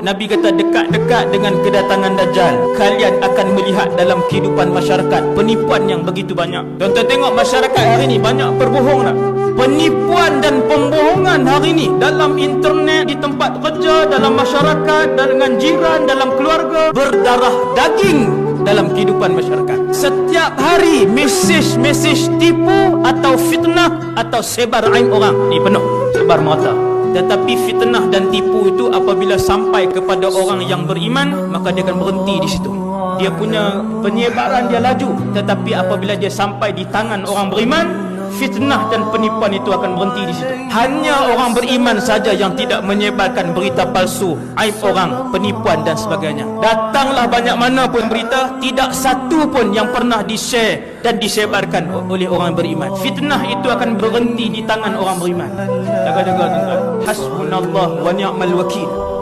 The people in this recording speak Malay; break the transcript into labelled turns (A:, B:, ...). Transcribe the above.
A: Nabi kata dekat-dekat dengan kedatangan Dajjal, kalian akan melihat dalam kehidupan masyarakat penipuan yang begitu banyak. Tuan-tuan tengok masyarakat hari ini banyak berbohong tak? Penipuan dan pembohongan hari ini dalam internet, di tempat kerja, dalam masyarakat, dengan jiran, dalam keluarga, berdarah daging dalam kehidupan masyarakat. Setiap hari mesej-mesej tipu atau fitnah atau sebar aib orang ni penuh, sebar merata. Tetapi fitnah dan tipu itu apabila sampai kepada orang yang beriman, maka dia akan berhenti di situ. Dia punya penyebaran dia laju, tetapi apabila dia sampai di tangan orang beriman, fitnah dan penipuan itu akan berhenti di situ. Hanya orang beriman saja yang tidak menyebarkan berita palsu, aib orang, penipuan dan sebagainya. Datanglah banyak mana pun berita, tidak satu pun yang pernah di-share dan disebarkan oleh orang beriman. Fitnah itu akan berhenti di tangan orang beriman. Jaga-jaga tuan-tuan. Hasbunallah wa ni'mal wakil.